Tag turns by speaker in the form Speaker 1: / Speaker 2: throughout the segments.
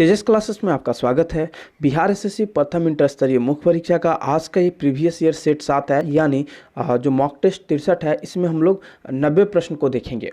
Speaker 1: तेजस classes में आपका स्वागत है। बिहार एसएससी प्रथम इंटर स्तरीय मुख्य परीक्षा का आज का ये प्रीवियस ईयर सेट 7 है, यानी जो मॉक टेस्ट 63 है, इसमें हम लोग 90 प्रश्न को देखेंगे।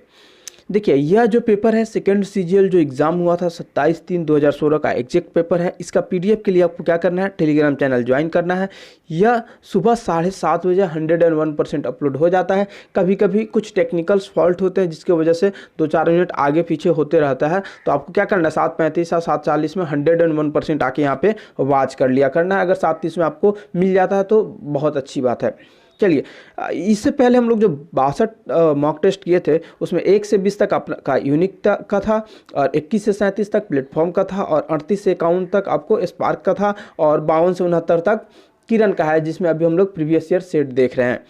Speaker 1: देखिए, यह जो पेपर है सेकेंड सीजीएल जो एग्ज़ाम हुआ था 27/3/2016 का एग्जैक्ट पेपर है। इसका पीडीएफ के लिए आपको क्या करना है, टेलीग्राम चैनल ज्वाइन करना है। यह सुबह 7:30 बजे 101% अपलोड हो जाता है। कभी कभी कुछ टेक्निकल्स फॉल्ट होते हैं जिसकी वजह से 2-4 मिनट आगे पीछे होते रहता है। तो आपको क्या करना है, 7:35 या 7:40 में 101% आके यहाँ पे वॉच कर लिया करना है। अगर 7:30 में आपको मिल जाता है तो बहुत अच्छी बात है। चलिए, इससे पहले हम लोग जो 62 मॉक टेस्ट किए थे उसमें 1 से 20 तक का यूनिक का था, और 21 से 37 तक प्लेटफॉर्म का था, और 38 से 51 तक आपको स्पार्क का था, और 52 से 69 तक किरण का है, जिसमें अभी हम लोग प्रीवियस ईयर सेट देख रहे हैं।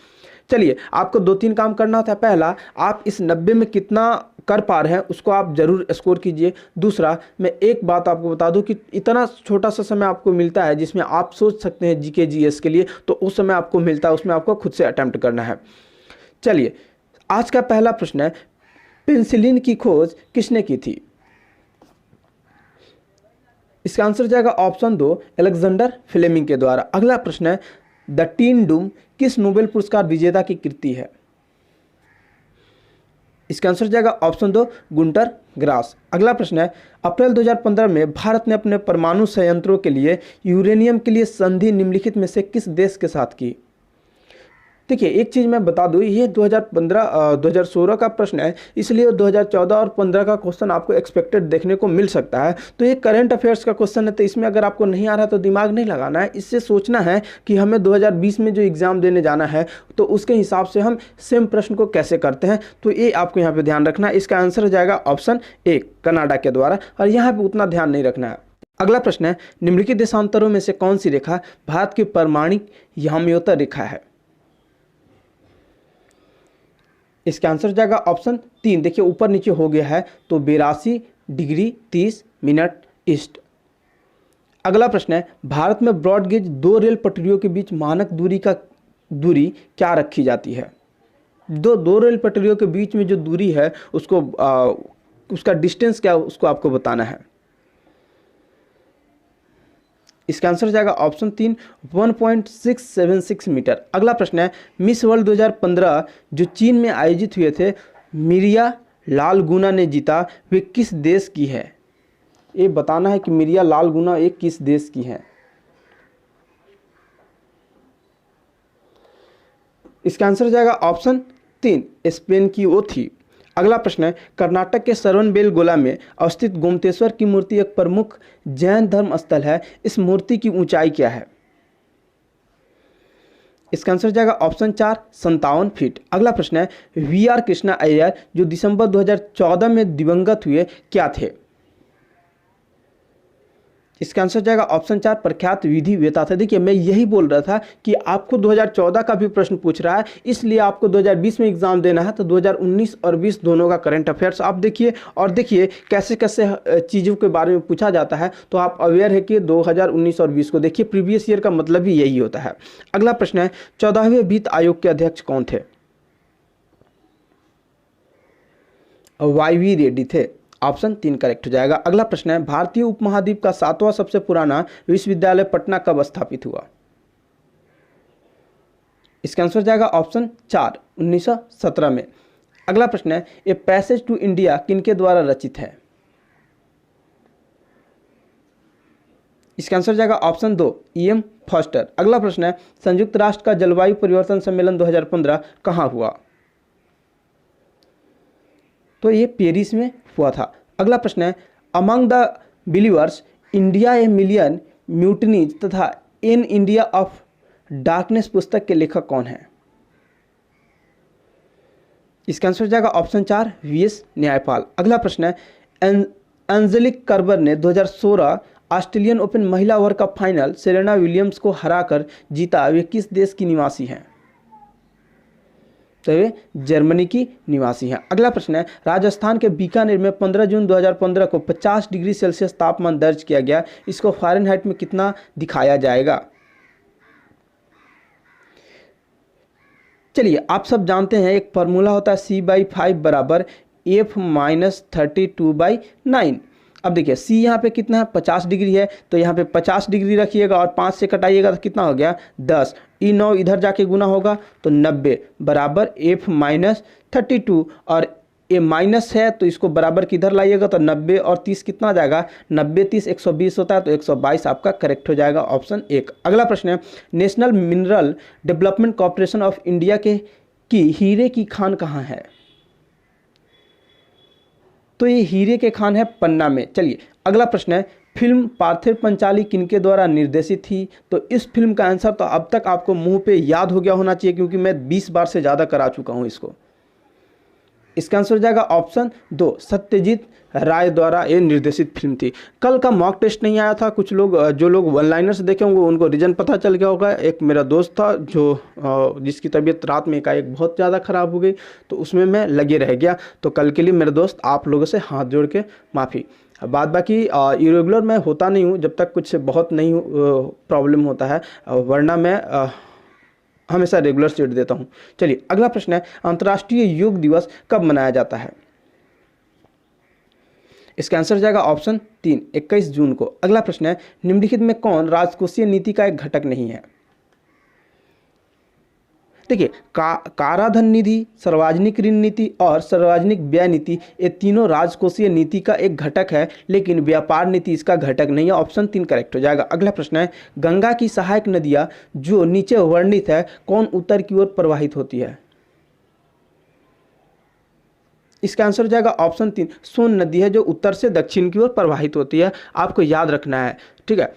Speaker 1: चलिए, आपको 2-3 काम करना था। पहला, आप इस 90 में कितना कर पा रहे हैं उसको आप जरूर स्कोर कीजिए। दूसरा, मैं एक बात आपको बता दूं कि इतना छोटा सा समय आपको मिलता है जिसमें आप सोच सकते हैं जीके जीएस के लिए, तो उस समय आपको मिलता है, उसमें आपको खुद से अटेम्प्ट करना है। चलिए, आज का पहला प्रश्न है, पेनिसिलिन की खोज किसने की थी? इसका आंसर जाएगा ऑप्शन 2, अलेक्जेंडर फ्लेमिंग के द्वारा। अगला प्रश्न है, द टीन डूम किस नोबेल पुरस्कार विजेता की कृति है? इसका आंसर जाएगा ऑप्शन 2, गुंटर ग्रास। अगला प्रश्न है, अप्रैल 2015 में भारत ने अपने परमाणु संयंत्रों के लिए यूरेनियम के लिए संधि निम्नलिखित में से किस देश के साथ की? देखिए, एक चीज़ मैं बता दूं, ये 2016 का प्रश्न है, इसलिए 2014 और 15 का क्वेश्चन आपको एक्सपेक्टेड देखने को मिल सकता है। तो ये करंट अफेयर्स का क्वेश्चन है, तो इसमें अगर आपको नहीं आ रहा तो दिमाग नहीं लगाना है। इससे सोचना है कि हमें 2020 में जो एग्ज़ाम देने जाना है तो उसके हिसाब से हम सेम प्रश्न को कैसे करते हैं, तो ये आपको यहाँ पर ध्यान रखना है। इसका आंसर हो जाएगा ऑप्शन 1, कनाडा के द्वारा, और यहाँ पर उतना ध्यान नहीं रखना है। अगला प्रश्न है, निम्नलिखित देशांतरों में से कौन सी रेखा भारत की परमाणिक याम्योत्तर रेखा है? इसका आंसर जाएगा ऑप्शन 3। देखिए, ऊपर नीचे हो गया है, तो 82 डिग्री 30 मिनट ईस्ट। अगला प्रश्न है, भारत में ब्रॉड गेज 2 रेल पटरियों के बीच मानक दूरी क्या रखी जाती है? दो रेल पटरियों के बीच में जो दूरी है उसको उसका डिस्टेंस क्या उसको आपको बताना है। इसका आंसर जाएगा ऑप्शन 3, 1.676 मीटर। अगला प्रश्न है, मिस वर्ल्ड 2015 जो चीन में आयोजित हुए थे, मिरिया लालगुना ने जीता, वे किस देश की है? ये बताना है कि मिरिया लालगुना एक किस देश की है। इसका आंसर जाएगा ऑप्शन 3, स्पेन की वो थी। अगला प्रश्न है, कर्नाटक के श्रवणबेलगोला में अवस्थित गोमतेश्वर की मूर्ति एक प्रमुख जैन धर्म स्थल है। इस मूर्ति की ऊंचाई क्या है? इसका आंसर जाएगा ऑप्शन 4, 57 फीट। अगला प्रश्न है, वी.आर. कृष्णा अय्यर जो दिसंबर 2014 में दिवंगत हुए क्या थे? इसका आंसर जाएगा ऑप्शन 4, प्रख्यात विधि वेता थे। देखिए, मैं यही बोल रहा था कि आपको 2014 का भी प्रश्न पूछ रहा है, इसलिए आपको 2020 में एग्जाम देना है, तो 2019 और 20 दोनों का करंट अफेयर्स आप देखिए, और देखिए कैसे कैसे चीज़ों के बारे में पूछा जाता है, तो आप अवेयर है कि 2019 और 20 को देखिए। प्रीवियस ईयर का मतलब ही यही होता है। अगला प्रश्न है, 14वें वित्त आयोग के अध्यक्ष कौन थे? वाई.वी. रेड्डी थे। ऑप्शन 3 करेक्ट हो जाएगा। अगला प्रश्न है, भारतीय उपमहाद्वीप का 7वां सबसे पुराना विश्वविद्यालय पटना कब स्थापित हुआ? इसका आंसर जाएगा ऑप्शन 4, 1917 में। अगला प्रश्न है, ए पैसेज टू इंडिया किनके द्वारा रचित है? इसका आंसर जाएगा ऑप्शन 2, E.M. फॉस्टर। अगला प्रश्न है, संयुक्त राष्ट्र का जलवायु परिवर्तन सम्मेलन 2015 कहाँ हुआ? तो ये पेरिस में हुआ था। अगला प्रश्न है, among the believers, India a million mutinies तथा इन इंडिया ऑफ डार्कनेस पुस्तक के लेखक कौन है? इसका आंसर जाएगा ऑप्शन 4, V.S. न्यायपाल। अगला प्रश्न है, एंजेलिक कर्बर ने 2016 ऑस्ट्रेलियन ओपन महिला वर्ग का फाइनल सेरेना विलियम्स को हराकर जीता, वे किस देश की निवासी हैं? तो वे जर्मनी की निवासी हैं। अगला प्रश्न है, राजस्थान के बीकानेर में 15 जून 2015 को 50 डिग्री सेल्सियस तापमान दर्ज किया गया, इसको फ़ारेनहाइट में कितना दिखाया जाएगा? चलिए, आप सब जानते हैं एक फार्मूला होता है C/5 बराबर F - 32/9। अब देखिए सी यहाँ पे कितना है 50 डिग्री है, तो यहाँ पे 50 डिग्री रखिएगा और 5 से कटाइएगा तो कितना हो गया 10। E9 इधर जाके गुना होगा तो 90 बराबर F माइनस 32, और ये माइनस है तो इसको बराबर किधर लाइएगा तो 90 और 30 कितना आ जाएगा, 90 30 120 होता है, तो 122 आपका करेक्ट हो जाएगा, ऑप्शन 1। अगला प्रश्न है, national mineral development corporation of India के की हीरे की खान कहाँ है? तो ये हीरे के खान है पन्ना में। चलिए अगला प्रश्न है, फिल्म पार्थेर पंचाली किनके द्वारा निर्देशित थी? तो इस फिल्म का आंसर तो अब तक आपको मुंह पे याद हो गया होना चाहिए, क्योंकि मैं 20 बार से ज़्यादा करा चुका हूँ इसको। इसका आंसर हो जाएगा ऑप्शन 2, सत्यजीत राय द्वारा ये निर्देशित फिल्म थी। कल का मॉक टेस्ट नहीं आया था, कुछ लोग जो लोग वन लाइनर्स देखे होंगे उनको रीजन पता चल गया होगा। एक मेरा दोस्त था जो जिसकी तबीयत रात में एकाएक बहुत ज़्यादा ख़राब हो गई, तो उसमें मैं लगे रह गया। तो कल के लिए मेरे दोस्त आप लोगों से हाथ जोड़ के माफ़ी। बाद बाकी इरेगुलर मैं होता नहीं हूँ जब तक कुछ बहुत नहीं प्रॉब्लम होता है, वरना मैं हमेशा रेगुलर सीट देता हूं। चलिए अगला प्रश्न है, अंतर्राष्ट्रीय योग दिवस कब मनाया जाता है? इसका आंसर जाएगा ऑप्शन 3, 21 जून को। अगला प्रश्न है, निम्नलिखित में कौन राजकोषीय नीति का एक घटक नहीं है? देखिए काराधन निधि, सार्वजनिक ऋण नीति और सार्वजनिक व्यय नीति, ये तीनों राजकोषीय नीति का एक घटक है, लेकिन व्यापार नीति इसका घटक नहीं है, ऑप्शन 3 करेक्ट हो जाएगा। अगला प्रश्न है, गंगा की सहायक नदियां जो नीचे वर्णित है कौन उत्तर की ओर प्रवाहित होती है? इसका आंसर हो जाएगा ऑप्शन 3, सोन नदी है जो उत्तर से दक्षिण की ओर प्रवाहित होती है। आपको याद रखना है, ठीक है,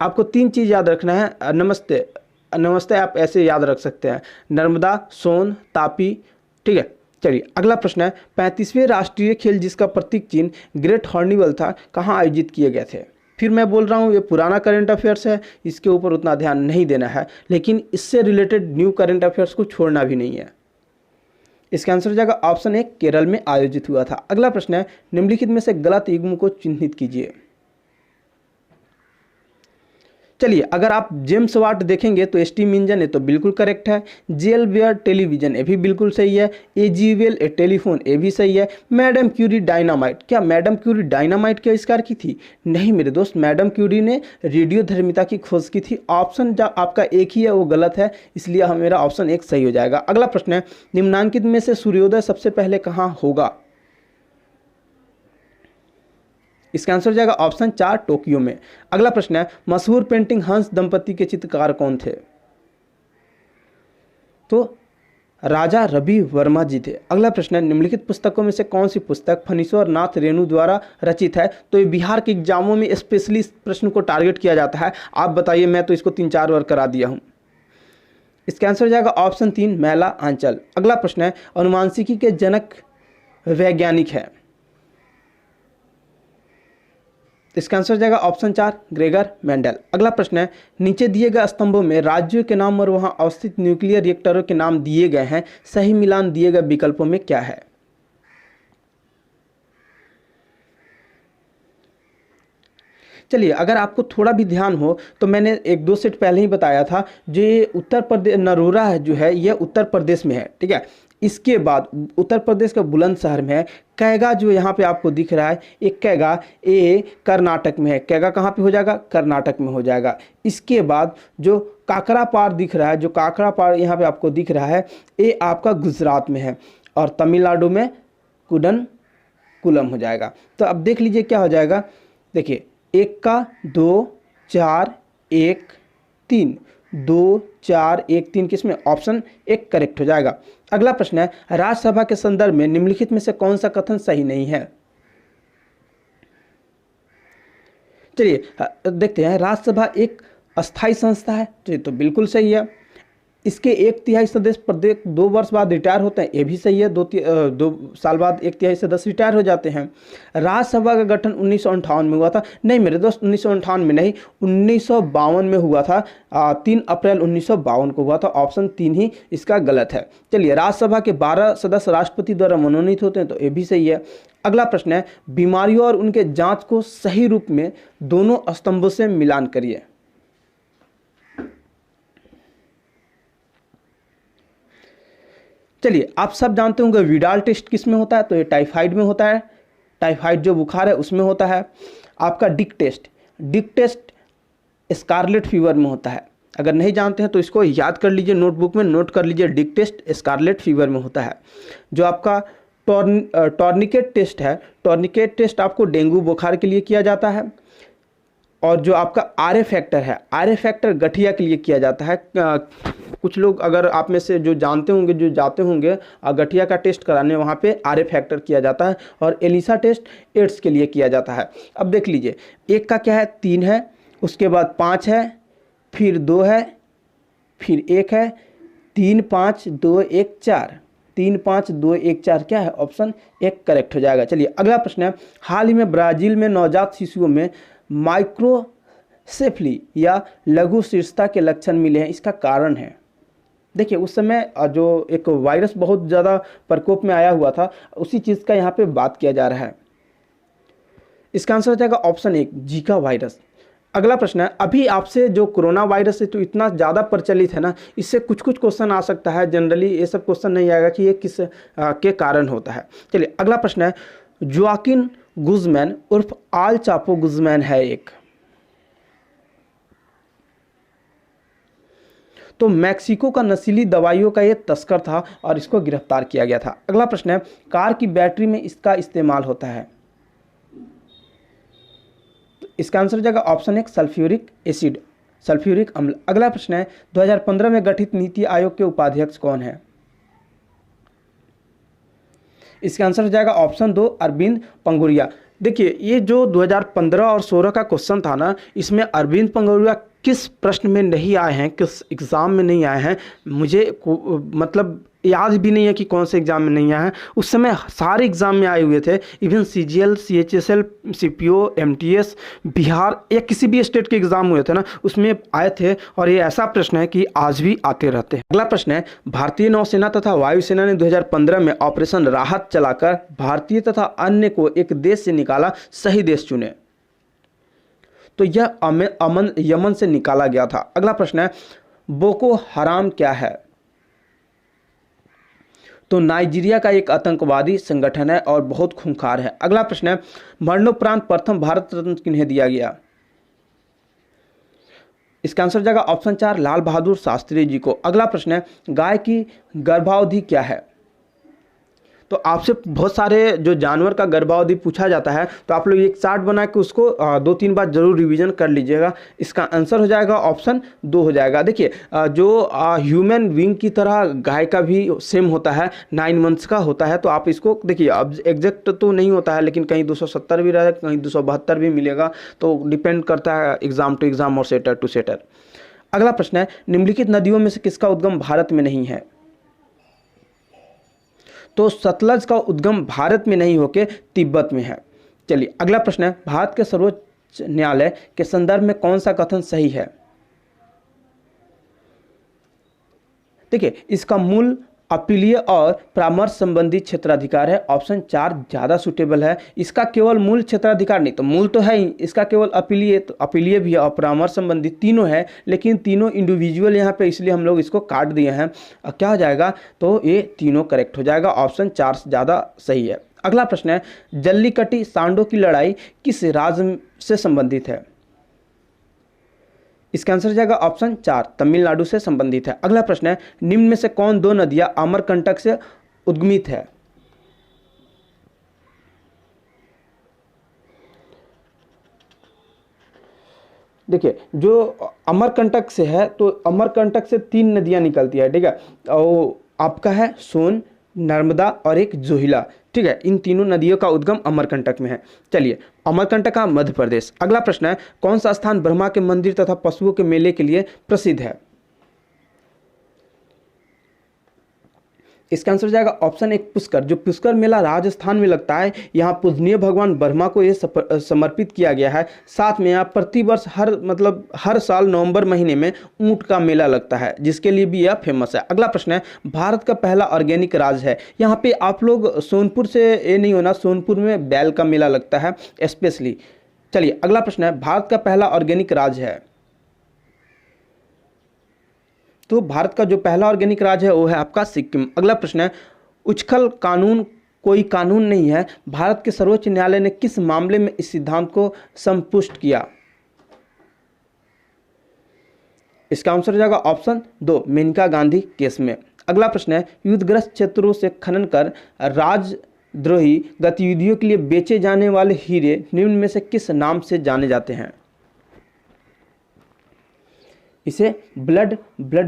Speaker 1: आपको 3 चीज याद रखना है। नमस्ते नमस्ते आप ऐसे याद रख सकते हैं, नर्मदा, सोन, तापी, ठीक है। चलिए अगला प्रश्न है, 35वें राष्ट्रीय खेल जिसका प्रतीक चिन्ह ग्रेट हॉर्निवल था कहाँ आयोजित किए गए थे? फिर मैं बोल रहा हूँ ये पुराना करंट अफेयर्स है, इसके ऊपर उतना ध्यान नहीं देना है, लेकिन इससे रिलेटेड न्यू करंट अफेयर्स को छोड़ना भी नहीं है। इसका आंसर हो जाएगा ऑप्शन 1, केरल में आयोजित हुआ था। अगला प्रश्न है, निम्नलिखित में से गलत युग्म को चिन्हित कीजिए। चलिए अगर आप जेम्स वाट देखेंगे तो स्टीम इंजन है तो बिल्कुल करेक्ट है, जेल बियर टेलीविजन ये भी बिल्कुल सही है, एजीवेल ए टेलीफोन ये भी सही है, मैडम क्यूरी डायनामाइट, क्या मैडम क्यूरी डायनामाइट के आविष्कार की थी? नहीं मेरे दोस्त, मैडम क्यूरी ने रेडियोधर्मिता की खोज की थी। ऑप्शन आपका एक ही है वो गलत है, इसलिए मेरा ऑप्शन 1 सही हो जाएगा। अगला प्रश्न है, निम्नांकित में से सूर्योदय सबसे पहले कहाँ होगा? इसका आंसर हो जाएगा ऑप्शन 4, टोक्यो में। अगला प्रश्न है, मशहूर पेंटिंग हंस दंपति के चित्रकार कौन थे? तो राजा रवि वर्मा जी थे। अगला प्रश्न है, निम्नलिखित पुस्तकों में से कौन सी पुस्तक फणीश्वर नाथ रेणु द्वारा रचित है? तो ये बिहार के एग्जामों में स्पेशली इस प्रश्न को टारगेट किया जाता है। आप बताइए, मैं तो इसको 3-4 बार करा दिया हूं। इसका आंसर हो जाएगा ऑप्शन 3, मैला आंचल। अगला प्रश्न है, अनुवांशिकी के जनक वैज्ञानिक है? इसका आंसर जाएगा ऑप्शन 4, ग्रेगर मेंडल। अगला प्रश्न है, नीचे दिए गए स्तंभों में राज्यों के नाम और वहां अवस्थित न्यूक्लियर रिएक्टरों के नाम दिए गए हैं, सही मिलान दिए गए विकल्पों में क्या है? चलिए अगर आपको थोड़ा भी ध्यान हो तो मैंने 1-2 सेट पहले ही बताया था, जो ये उत्तर प्रदेश नरोरा है जो है ये उत्तर प्रदेश में है, ठीक है। इसके बाद उत्तर प्रदेश का बुलंदशहर में है। कैगा जो यहाँ पे आपको दिख रहा है, एक कैगा ये कर्नाटक में है। कैगा कहाँ पे हो जाएगा? कर्नाटक में हो जाएगा। इसके बाद जो काकरा पार दिख रहा है, जो काकरा पार यहाँ पे आपको दिख रहा है, ये आपका गुजरात में है, और तमिलनाडु में कुडनकुलम हो जाएगा। तो अब देख लीजिए क्या हो जाएगा। देखिए 1 का 2 4 1 3, 2 4 1 3 किसमें? ऑप्शन 1 करेक्ट हो जाएगा। अगला प्रश्न है, राज्यसभा के संदर्भ में निम्नलिखित में से कौन सा कथन सही नहीं है? चलिए देखते हैं। राज्यसभा एक अस्थायी संस्था है, तो ये तो बिल्कुल सही है। इसके 1/3 सदस्य प्रत्येक 2 वर्ष बाद रिटायर होते हैं, ये भी सही है। 2 साल बाद 1/3 सदस्य रिटायर हो जाते हैं। राज्यसभा का गठन 1958 में हुआ था। नहीं मेरे दोस्त, 1958 में नहीं, 1952 में हुआ था। 3 अप्रैल 1952 को हुआ था। ऑप्शन 3 ही इसका गलत है। चलिए, राज्यसभा के 12 सदस्य राष्ट्रपति द्वारा मनोनीत होते हैं, तो ये भी सही है। अगला प्रश्न है, बीमारियों और उनके जांच को सही रूप में दोनों स्तंभों से मिलान करिए। चलिए, आप सब जानते होंगे विडाल टेस्ट किस में होता है? तो ये टाइफाइड में होता है। टाइफाइड जो बुखार है उसमें होता है। आपका डिक टेस्ट स्कारलेट फीवर में होता है। अगर नहीं जानते हैं तो इसको याद कर लीजिए, नोटबुक में नोट कर लीजिए, डिक टेस्ट स्कारलेट फीवर में होता है। जो आपका टॉर्निकेट टेस्ट है, टॉर्निकेट टेस्ट आपको डेंगू बुखार के लिए किया जाता है। और जो आपका आर ए फैक्टर है, आर ए फैक्टर गठिया के लिए किया जाता है। कुछ लोग अगर आप में से जो जानते होंगे, जो जाते होंगे गठिया का टेस्ट कराने, वहाँ पे आर ए फैक्टर किया जाता है। और एलिसा टेस्ट एड्स के लिए किया जाता है। अब देख लीजिए, एक का क्या है, 3 है, उसके बाद 5 है, फिर 2 है, फिर 1 है, 3 5 2 1 4, 3 5 2 1 4 क्या है, ऑप्शन 1 करेक्ट हो जाएगा। चलिए अगला प्रश्न है, हाल ही में ब्राज़ील में नवजात शिशुओं में माइक्रोसेफली या लघु शीर्षता के लक्षण मिले हैं, इसका कारण है। देखिए उस समय जो एक वायरस बहुत ज़्यादा प्रकोप में आया हुआ था, उसी चीज़ का यहाँ पे बात किया जा रहा है। इसका आंसर हो जाएगा ऑप्शन 1 जीका वायरस। अगला प्रश्न है, अभी आपसे जो कोरोना वायरस है तो इतना ज़्यादा प्रचलित है ना, इससे कुछ कुछ क्वेश्चन आ सकता है। जनरली ये सब क्वेश्चन नहीं आएगा कि ये किस के कारण होता है। चलिए अगला प्रश्न है, जोआकिन गुज़मैन उर्फ आल चापो गुज़मैन है एक, तो मैक्सिको का नशीली दवाइयों का ये तस्कर था और इसको गिरफ्तार किया गया था। अगला प्रश्न है, कार की बैटरी में इसका इस्तेमाल होता है, तो इसका आंसर हो जाएगा ऑप्शन 1 सल्फ्यूरिक एसिड, सल्फ्यूरिक अम्ल। अगला प्रश्न है, 2015 में गठित नीति आयोग के उपाध्यक्ष कौन है? इसका आंसर हो जाएगा ऑप्शन 2 अरविंद पंगुरिया। देखिए ये जो 2015 और 16 का क्वेश्चन था ना, इसमें अरविंद पंगुरिया किस प्रश्न में नहीं आए हैं, किस एग्ज़ाम में नहीं आए हैं, मुझे मतलब याद भी नहीं है कि कौन से एग्ज़ाम में नहीं आए हैं। उस समय सारे एग्ज़ाम में आए हुए थे, even CGL, CHSL, CPO, MTS, Bihar या किसी भी स्टेट के एग्ज़ाम हुए थे ना, उसमें आए थे। और ये ऐसा प्रश्न है कि आज भी आते रहते हैं। अगला प्रश्न है, भारतीय नौसेना तथा वायुसेना ने 2015 में ऑपरेशन राहत चलाकर भारतीय तथा अन्य को एक देश से निकाला, सही देश चुने, तो यह यमन से निकाला गया था। अगला प्रश्न है, बोको हराम क्या है? तो नाइजीरिया का एक आतंकवादी संगठन है और बहुत खूंखार है। अगला प्रश्न है, मरणोपरांत प्रथम भारत रत्न किन्हें दिया गया? इसका आंसर हो जाएगा ऑप्शन 4 लाल बहादुर शास्त्री जी को। अगला प्रश्न है, गाय की गर्भावधि क्या है? तो आपसे बहुत सारे जो जानवर का गर्भावधि पूछा जाता है, तो आप लोग एक चार्ट बना के उसको 2-3 बार जरूर रिवीजन कर लीजिएगा। इसका आंसर हो जाएगा ऑप्शन 2 हो जाएगा। देखिए जो ह्यूमन बीइंग की तरह गाय का भी सेम होता है, 9 मंथ्स का होता है। तो आप इसको देखिए, अब एग्जैक्ट तो नहीं होता है, लेकिन कहीं 270 भी रहेगा, कहीं 272 भी मिलेगा, तो डिपेंड करता है एग्जाम टू एग्जाम और सेटर टू सेटर। अगला प्रश्न है, निम्नलिखित नदियों में से किसका उद्गम भारत में नहीं है? तो सतलज का उद्गम भारत में नहीं होकर तिब्बत में है। चलिए अगला प्रश्न है, भारत के सर्वोच्च न्यायालय के संदर्भ में कौन सा कथन सही है? देखिए इसका मूल अपीलीय और परामर्श संबंधी क्षेत्राधिकार है, ऑप्शन 4 ज़्यादा सुटेबल है। इसका केवल मूल क्षेत्राधिकार नहीं, तो मूल तो है ही, इसका केवल अपीलीय, तो अपीलीय भी है और परामर्श संबंधी तीनों है, लेकिन तीनों इंडिविजुअल यहाँ पे, इसलिए हम लोग इसको काट दिए हैं। क्या हो जाएगा, तो ये तीनों करेक्ट हो जाएगा, ऑप्शन 4 ज़्यादा सही है। अगला प्रश्न है, जल्लीकट्टी सांडों की लड़ाई किस राज्य से संबंधित है? इसका आंसर हो जाएगा ऑप्शन 4 तमिलनाडु से संबंधित है। अगला प्रश्न है, निम्न में से कौन 2 नदियां अमरकंटक से उद्गमित है? देखिए जो अमरकंटक से है, तो अमरकंटक से 3 नदियां निकलती है, ठीक है, और आपका है सोन, नर्मदा और एक जोहिला, ठीक है। इन तीनों नदियों का उद्गम अमरकंटक में है। चलिए अमरकंटक का मध्य प्रदेश। अगला प्रश्न है, कौन सा स्थान ब्रह्मा के मंदिर तथा पशुओं के मेले के लिए प्रसिद्ध है? इसका आंसर हो जाएगा ऑप्शन 1 पुष्कर। जो पुष्कर मेला राजस्थान में लगता है, यहाँ पूजनीय भगवान ब्रह्मा को ये समर्पित किया गया है। साथ में यहाँ प्रतिवर्ष हर साल नवंबर महीने में ऊंट का मेला लगता है, जिसके लिए भी यह फेमस है। अगला प्रश्न है, भारत का पहला ऑर्गेनिक राज्य है। यहाँ पे आप लोग सोनपुर से ये नहीं होना, सोनपुर में बैल का मेला लगता है स्पेशली। चलिए अगला प्रश्न है, भारत का पहला ऑर्गेनिक राज्य है। तो भारत का जो पहला ऑर्गेनिक राज्य है वो है आपका सिक्किम। अगला प्रश्न है, उच्छल कानून कोई कानून नहीं है। भारत के सर्वोच्च न्यायालय ने किस मामले में इस सिद्धांत को संपुष्ट किया? इसका आंसर हो जाएगा ऑप्शन 2, मेनका गांधी केस में। अगला प्रश्न है, युद्धग्रस्त क्षेत्रों से खनन कर राजद्रोही गतिविधियों के लिए बेचे जाने वाले हीरे निम्न में से किस नाम से जाने जाते हैं? इसे ब्लड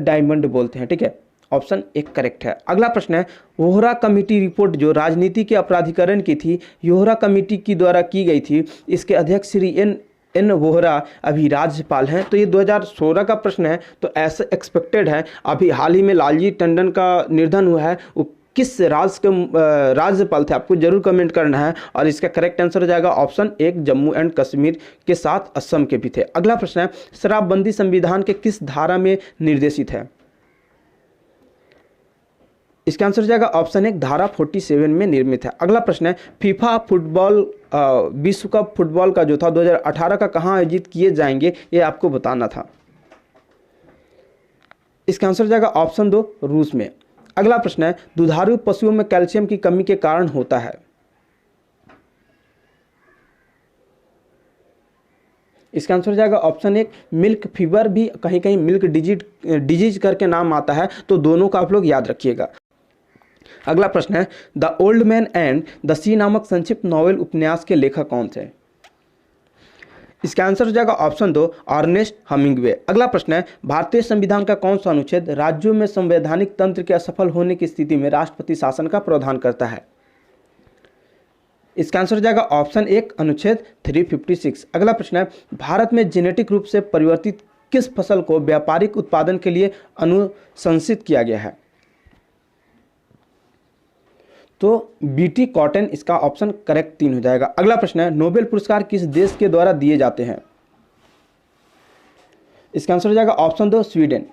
Speaker 1: डायमंड बोलते हैं। ठीक है, ऑप्शन 1 करेक्ट है। अगला प्रश्न है, वोहरा कमेटी रिपोर्ट जो राजनीति के अपराधीकरण की थी, वोहरा कमेटी की द्वारा की गई थी, इसके अध्यक्ष श्री एन वोहरा अभी राज्यपाल हैं। तो ये 2016 का प्रश्न है, तो ऐसा एक्सपेक्टेड है। अभी हाल ही में लालजी टंडन का निधन हुआ है, वो किस राज्य के राज्यपाल थे? आपको जरूर कमेंट करना है। और इसका करेक्ट आंसर हो जाएगा ऑप्शन 1, जम्मू एंड कश्मीर के साथ असम के भी थे। अगला प्रश्न है, शराबबंदी संविधान के किस धारा में निर्देशित है? इसका आंसर हो जाएगा ऑप्शन 1, धारा 47 में निर्मित है। अगला प्रश्न है, फीफा फुटबॉल विश्व कप फुटबॉल का जो था 2018 का कहाँ आयोजित किए जाएंगे, ये आपको बताना था। इसका आंसर हो जाएगा ऑप्शन 2, रूस में। अगला प्रश्न है, दुधारू पशुओं में कैल्शियम की कमी के कारण होता है? इसका आंसर हो जाएगा ऑप्शन 1, मिल्क फीवर, भी कहीं कहीं मिल्क डिजीज करके नाम आता है, तो दोनों का आप लोग याद रखिएगा। अगला प्रश्न है, the old man and the sea नामक संक्षिप्त नॉवेल उपन्यास के लेखक कौन थे? इसका आंसर हो जाएगा ऑप्शन 2, अर्नेस्ट हमिंगवे। अगला प्रश्न है, भारतीय संविधान का कौन सा अनुच्छेद राज्यों में संवैधानिक तंत्र के असफल होने की स्थिति में राष्ट्रपति शासन का प्रावधान करता है? इसका आंसर हो जाएगा ऑप्शन 1, अनुच्छेद 356। अगला प्रश्न है, भारत में जेनेटिक रूप से परिवर्तित किस फसल को व्यापारिक उत्पादन के लिए अनुशंसित किया गया है? तो बीटी कॉटन, इसका ऑप्शन करेक्ट 3 हो जाएगा। अगला प्रश्न है, नोबेल पुरस्कार किस देश के द्वारा दिए जाते हैं? इसका आंसर हो जाएगा ऑप्शन 2, स्वीडन।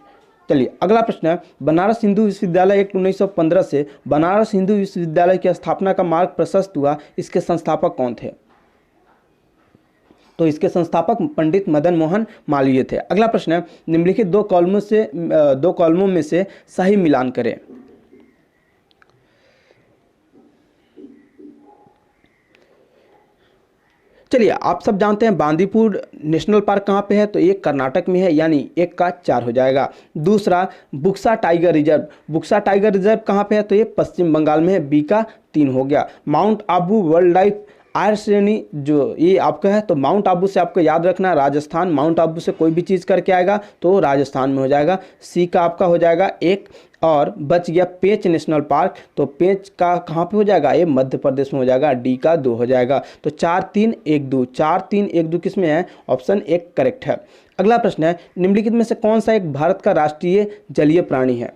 Speaker 1: चलिए अगला प्रश्न है, बनारस हिंदू विश्वविद्यालय एक्ट 1915 से बनारस हिंदू विश्वविद्यालय की स्थापना का मार्ग प्रशस्त हुआ, इसके संस्थापक कौन थे? तो इसके संस्थापक पंडित मदन मोहन मालवीय थे। अगला प्रश्न है, निम्नलिखित दो कॉलमों में से सही मिलान करें। चलिए आप सब जानते हैं बांदीपुर नेशनल पार्क कहाँ पे है, तो एक कर्नाटक में है, यानी 1 का 4 हो जाएगा। दूसरा बुक्सा टाइगर रिजर्व कहाँ पे है, तो ये पश्चिम बंगाल में है, बी का 3 हो गया। माउंट आबू वाइल्ड लाइफ आयर श्रेणी जो ये आपका है, तो माउंट आबू से आपको याद रखना है राजस्थान, माउंट आबू से कोई भी चीज़ करके आएगा तो राजस्थान में हो जाएगा। सी का आपका हो जाएगा 1, और बच गया पेंच नेशनल पार्क, तो पेंच का कहाँ पे हो जाएगा, ये मध्य प्रदेश में हो जाएगा, डी का 2 हो जाएगा। तो 4-3-1-2 किस में है, ऑप्शन 1 करेक्ट है। अगला प्रश्न है, निम्नलिखित में से कौन सा एक भारत का राष्ट्रीय जलीय प्राणी है?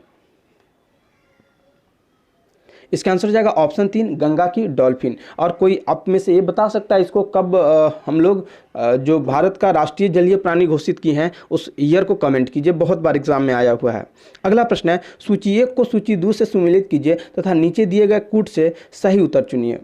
Speaker 1: इसका आंसर हो जाएगा ऑप्शन 3, गंगा की डॉल्फिन। और कोई आप में से ये बता सकता है इसको कब हम लोग जो भारत का राष्ट्रीय जलीय प्राणी घोषित की हैं उस ईयर को कमेंट कीजिए, बहुत बार एग्जाम में आया हुआ है। अगला प्रश्न है, सूची 1 को सूची 2 से सुमेलित कीजिए तथा नीचे दिए गए कूट से सही उत्तर चुनिए।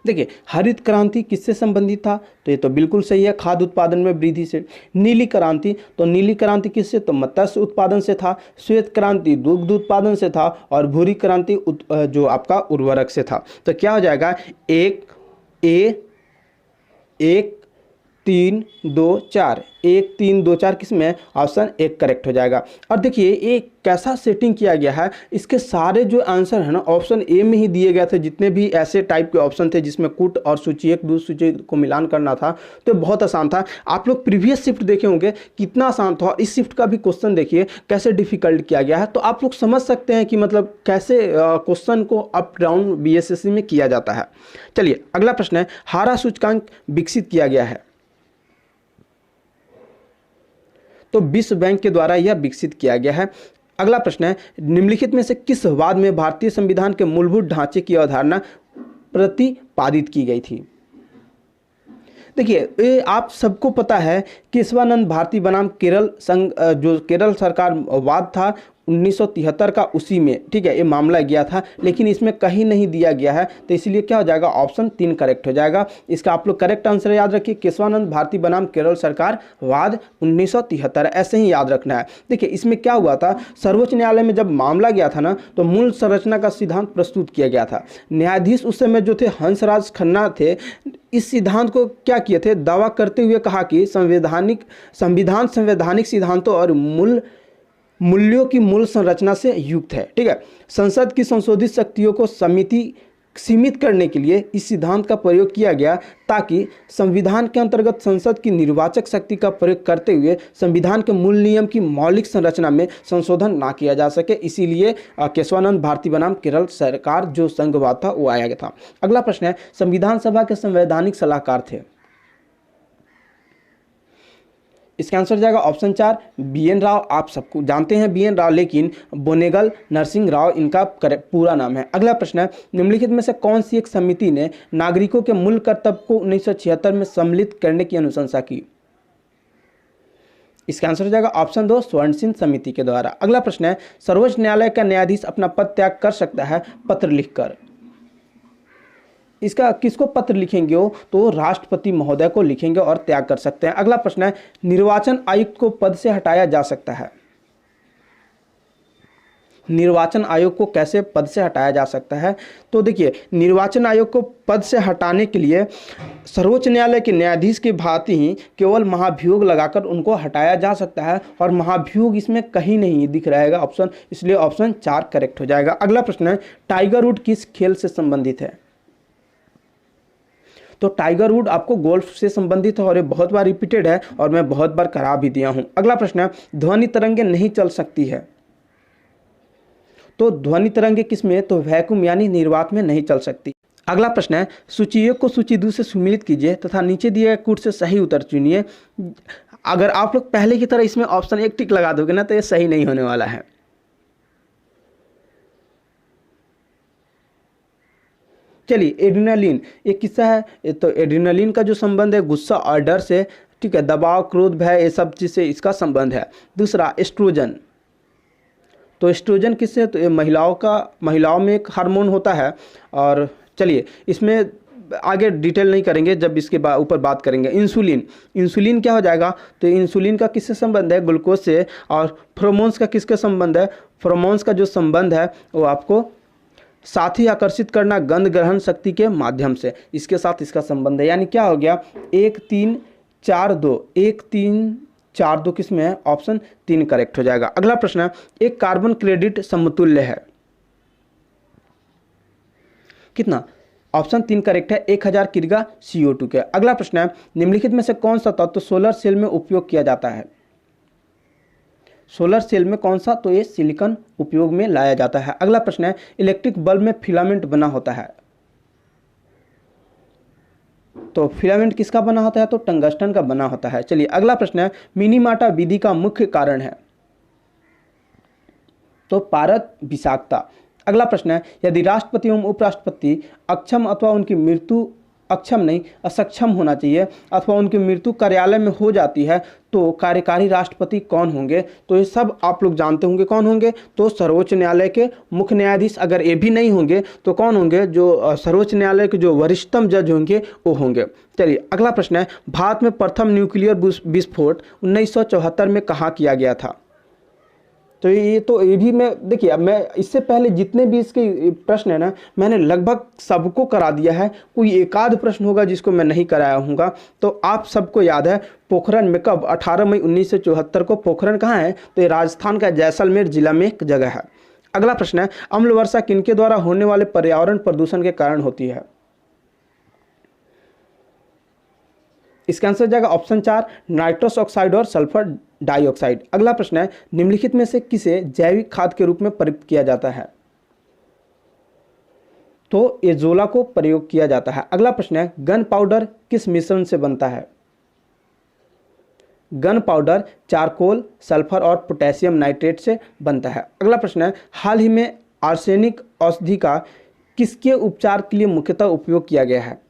Speaker 1: देखिए हरित क्रांति किससे संबंधित था, तो ये तो बिल्कुल सही है, खाद्य उत्पादन में वृद्धि से। नीली क्रांति, तो नीली क्रांति किससे, तो मत्स्य उत्पादन से था। श्वेत क्रांति दुग्ध उत्पादन से था। और भूरी क्रांति जो आपका उर्वरक से था। तो क्या हो जाएगा, 1-3-2-4 किस में, ऑप्शन 1 करेक्ट हो जाएगा। और देखिए ये कैसा सेटिंग किया गया है, इसके सारे जो आंसर है ना ऑप्शन ए में ही दिए गए थे, जितने भी ऐसे टाइप के ऑप्शन थे जिसमें कूट और सूची 1-2 सूची को मिलान करना था, तो बहुत आसान था। आप लोग प्रीवियस शिफ्ट देखे होंगे कितना आसान था, इस शिफ्ट का भी क्वेश्चन देखिए कैसे डिफिकल्ट किया गया है, तो आप लोग समझ सकते हैं कि मतलब कैसे क्वेश्चन को अप डाउन बीएसएससी में किया जाता है। चलिए अगला प्रश्न है, हारा सूचकांक विकसित किया गया है, तो विश्व बैंक के द्वारा यह विकसित किया गया है। अगला प्रश्न है, निम्नलिखित में से किस वाद में भारतीय संविधान के मूलभूत ढांचे की अवधारणा प्रतिपादित की गई थी? देखिए ये आप सबको पता है, केशवानंद भारती बनाम केरल संघ जो केरल सरकार वाद था, 1973 का उसी में, ठीक है, ये मामला गया था, लेकिन इसमें कहीं नहीं दिया गया है, तो इसलिए क्या हो जाएगा, ऑप्शन 3 करेक्ट हो जाएगा। इसका आप लोग करेक्ट आंसर याद रखिए, केशवानंद भारती बनाम केरल सरकार वाद 1973, ऐसे ही याद रखना है। देखिए इसमें क्या हुआ था, सर्वोच्च न्यायालय में जब मामला गया था ना, तो मूल संरचना का सिद्धांत प्रस्तुत किया गया था। न्यायाधीश उस समय जो थे हंसराज खन्ना थे, इस सिद्धांत को क्या किए थे, दावा करते हुए कहा कि संविधान संवैधानिक सिद्धांतों और मूल्यों की मूल संरचना से युक्त है। ठीक है, संसद की संशोधित शक्तियों को सीमित करने के लिए इस सिद्धांत का प्रयोग किया गया, ताकि संविधान के अंतर्गत संसद की निर्वाचक शक्ति का प्रयोग करते हुए संविधान के मूल नियम की मौलिक संरचना में संशोधन ना किया जा सके। इसीलिए केशवानंद भारती बनाम केरल सरकार जो संघवाद था वो आया गया था। अगला प्रश्न है, संविधान सभा के संवैधानिक सलाहकार थे। इसका आंसर जाएगा ऑप्शन 4 BN राव। आप सबको जानते हैं BN राव, लेकिन बोनेगल नरसिंह राव इनका पूरा नाम है। अगला प्रश्न है, निम्नलिखित में से कौन सी एक समिति ने नागरिकों के मूल कर्तव्य को 1976 में सम्मिलित करने की अनुशंसा की? इसका आंसर हो जाएगा ऑप्शन 2 स्वर्ण सिंह समिति के द्वारा। अगला प्रश्न है, सर्वोच्च न्यायालय का न्यायाधीश अपना पद त्याग कर सकता है पत्र लिखकर। इसका किसको पत्र लिखेंगे हो, तो राष्ट्रपति महोदय को लिखेंगे और त्याग कर सकते हैं। अगला प्रश्न है, निर्वाचन आयुक्त को पद से हटाया जा सकता है। निर्वाचन आयोग को कैसे पद से हटाया जा सकता है, तो देखिए निर्वाचन आयोग को पद से हटाने के लिए सर्वोच्च न्यायालय के न्यायाधीश की भांति ही केवल महाभियोग लगाकर उनको हटाया जा सकता है, और महाभियोग इसमें कहीं नहीं दिख रहेगा ऑप्शन, इसलिए ऑप्शन 4 करेक्ट हो जाएगा। अगला प्रश्न है, टाइगर वुड किस खेल से संबंधित है? तो टाइगर वुड आपको गोल्फ से संबंधित है और ये बहुत बार रिपीटेड है और मैं बहुत बार करा भी दिया हूं। अगला प्रश्न है, ध्वनि तरंगे नहीं चल सकती है। तो ध्वनि तरंगे किसमें, तो वैक्यूम यानी निर्वात में नहीं चल सकती। अगला प्रश्न है, सूची एक को सूची 2 से सुमिलित कीजिए तथा नीचे दिए गए कूट से सही उत्तर चुनिए। अगर आप लोग पहले की तरह इसमें ऑप्शन 1 टिक लगा दोगे ना, तो ये सही नहीं होने वाला है। चलिए एड्रेनालिन, एक किस्सा है, तो एड्रेनालिन का जो संबंध है गुस्सा और डर से, ठीक है, दबाव क्रोध भय ये सब चीज़ से इसका संबंध है। दूसरा एस्ट्रोजन, तो एस्ट्रोजन किससे, तो ये महिलाओं में एक हार्मोन होता है। और चलिए इसमें आगे डिटेल नहीं करेंगे, जब इसके ऊपर बात करेंगे। इंसुलिन क्या हो जाएगा, तो इंसुलिन का किससे संबंध है, ग्लूकोज से। और फ्रोमोन्स का किसके संबंध है, फ्रोमोन्स का जो संबंध है वो आपको साथी आकर्षित करना गंध ग्रहण शक्ति के माध्यम से, इसके साथ इसका संबंध है। यानी क्या हो गया, 1 3 4 2, 1 3 4 2 किस में है, ऑप्शन 3 करेक्ट हो जाएगा। अगला प्रश्न है, एक कार्बन क्रेडिट समतुल्य है कितना, ऑप्शन 3 करेक्ट है, 1000 किग्रा CO2 के। अगला प्रश्न है, निम्नलिखित में से कौन सा तत्व सोलर सेल में उपयोग किया जाता है? सोलर सेल में कौन सा, तो ये सिलिकॉन उपयोग में लाया जाता है। अगला प्रश्न है, इलेक्ट्रिक बल्ब में फिलामेंट बना होता है। तो फिलामेंट किसका बना होता है, तो टंगस्टन का बना होता है। चलिए अगला प्रश्न है, मिनीमाटा विधि का मुख्य कारण है, तो पारद विषाक्तता। अगला प्रश्न है, यदि राष्ट्रपति एवं उपराष्ट्रपति असक्षम होना चाहिए अथवा उनकी मृत्यु कार्यालय में हो जाती है, तो कार्यकारी राष्ट्रपति कौन होंगे? तो ये सब आप लोग जानते होंगे कौन होंगे, तो सर्वोच्च न्यायालय के मुख्य न्यायाधीश। अगर ये भी नहीं होंगे तो कौन होंगे, जो सर्वोच्च न्यायालय के जो वरिष्ठतम जज होंगे वो होंगे। चलिए अगला प्रश्न है, भारत में प्रथम न्यूक्लियर विस्फोट 1974 में कहाँ किया गया था? तो ये भी मैं, देखिए अब मैं इससे पहले जितने भी इसके प्रश्न है ना, मैंने लगभग सबको करा दिया है। कोई एक आध प्रश्न होगा जिसको मैं नहीं कराया हूँगा। तो आप सबको याद है पोखरण में कब, 18 मई 1974 को। पोखरण कहाँ है, तो ये राजस्थान का जैसलमेर जिला में एक जगह है। अगला प्रश्न है, अम्ल वर्षा किनके द्वारा होने वाले पर्यावरण प्रदूषण के कारण होती है? इसका आंसर जाएगा ऑप्शन 4 नाइट्रस ऑक्साइड और सल्फर डाइऑक्साइड। अगला प्रश्न है, निम्नलिखित में से किसे जैविक खाद के रूप में प्रयुक्त किया जाता है? तो एजोला को प्रयोग किया जाता है। अगला प्रश्न है, गन पाउडर किस मिश्रण से बनता है? गन पाउडर चारकोल, सल्फर और पोटेशियम नाइट्रेट से बनता है। अगला प्रश्न है, हाल ही में आर्सेनिक औषधि का किसके उपचार के लिए मुख्यतः उपयोग किया गया है?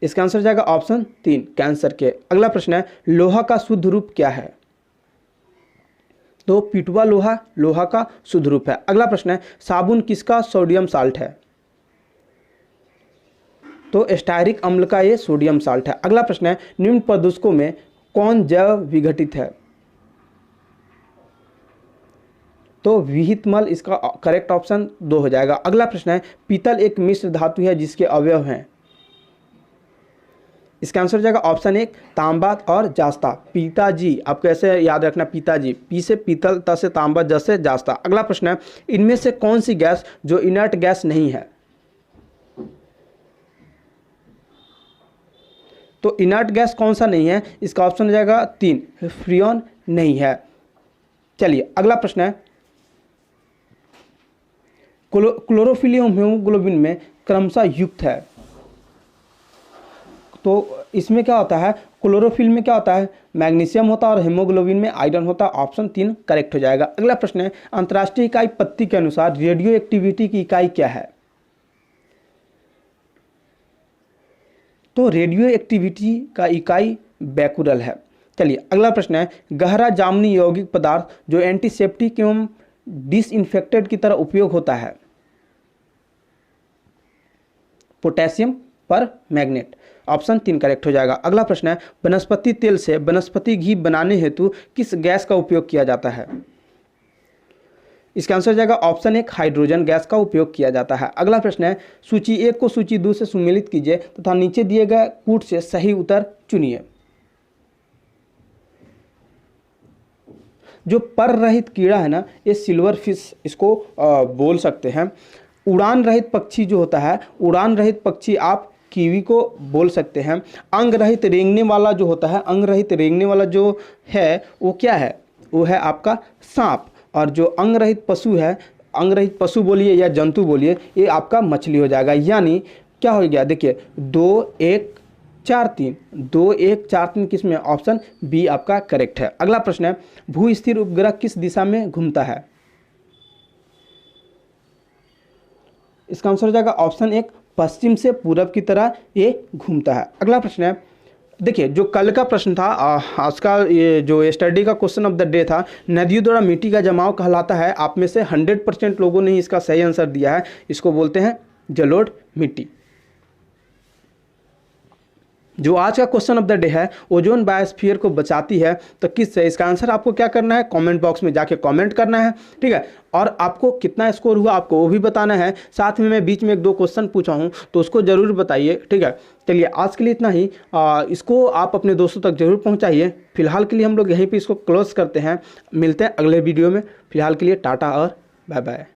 Speaker 1: इसका आंसर जाएगा ऑप्शन 3 कैंसर के। अगला प्रश्न है, लोहा का शुद्ध रूप क्या है? तो पिटवा लोहा लोहा का शुद्ध रूप है। अगला प्रश्न है, साबुन किसका सोडियम साल्ट है? तो स्टायरिक अम्ल का ये सोडियम साल्ट है। अगला प्रश्न है, निम्न प्रदूषकों में कौन जैव विघटित है? तो विहित मल इसका करेक्ट ऑप्शन 2 हो जाएगा। अगला प्रश्न है, पीतल एक मिश्र धातु है जिसके अवयव हैं। इसका आंसर हो जाएगा ऑप्शन 1 तांबा और जास्ता। पिताजी, आपको ऐसे याद रखना, पिताजी, पी से पीतल, त से तांबा, ज से जास्ता। अगला प्रश्न है, इनमें से कौन सी गैस जो इनर्ट गैस नहीं है? तो इनर्ट गैस कौन सा नहीं है? इसका ऑप्शन हो जाएगा 3 फ्रियोन नहीं है। चलिए अगला प्रश्न है, क्लोरोफिल एवं हीमोग्लोबिन में क्रमशः युक्त है। तो इसमें क्या होता है, क्लोरोफिल में क्या होता है, मैग्नीशियम होता है और हीमोग्लोबिन में आयरन होता है। ऑप्शन 3 करेक्ट हो जाएगा। अगला प्रश्न है, अंतर्राष्ट्रीय इकाई पत्ती के अनुसार रेडियो एक्टिविटी की इकाई क्या है? तो रेडियो एक्टिविटी का इकाई बैकुरल है। चलिए अगला प्रश्न है, गहरा जामुनी यौगिक पदार्थ जो एंटीसेप्टिक एवं डिसइंफेक्टेंट की तरह उपयोग होता है। पोटेशियम पर मैग्नेट। ऑप्शन 3 करेक्ट हो जाएगा। अगला प्रश्न है, वनस्पति तेल से वनस्पति घी बनाने हेतु किस गैस का उपयोग किया जाता है? इसका आंसर हो जाएगा ऑप्शन 1 हाइड्रोजन गैस का उपयोग किया जाता है। अगला प्रश्न है, सूची 1 को सूची 2 से सुमेलित कीजिए तथा नीचे दिए गए कूट से सही उत्तर चुनिए। जो पर रहित कीड़ा है ना, ये सिल्वर फिश इसको बोल सकते हैं। उड़ान रहित पक्षी जो होता है, उड़ान रहित पक्षी आप कीवी को बोल सकते हैं। अंग रहित रेंगने वाला जो होता है, अंग रहित रेंगने वाला जो है वो क्या है? वो है आपका सांप। और जो अंग रहित पशु है, अंग रहित पशु बोलिए या जंतु बोलिए, ये आपका मछली हो जाएगा। यानी क्या हो गया, देखिए 2 1 4 3, 2 1 4 3 किस में? ऑप्शन बी आपका करेक्ट है। अगला प्रश्न है, भू स्थिर उपग्रह किस दिशा में घूमता है? इसका आंसर हो जाएगा ऑप्शन 1 पश्चिम से पूरब की तरह ये घूमता है। अगला प्रश्न है, देखिए जो कल का प्रश्न था, आज का ये जो स्टडी का क्वेश्चन ऑफ द डे था, नदियों द्वारा मिट्टी का जमाव कहलाता है। आप में से 100% लोगों ने इसका सही आंसर दिया है। इसको बोलते हैं जलोढ़ मिट्टी। जो आज का क्वेश्चन ऑफ द डे है, ओजोन बायोस्फीयर को बचाती है, तो किससे? इसका आंसर आपको क्या करना है, कमेंट बॉक्स में जाके कमेंट करना है, ठीक है। और आपको कितना स्कोर हुआ आपको वो भी बताना है। साथ में मैं बीच में 1-2 क्वेश्चन पूछा हूँ तो उसको ज़रूर बताइए, ठीक है। चलिए आज के लिए इतना ही। इसको आप अपने दोस्तों तक जरूर पहुँचाइए। फिलहाल के लिए हम लोग यहीं पर इसको क्लोज करते हैं। मिलते हैं अगले वीडियो में। फिलहाल के लिए टाटा और बाय बाय।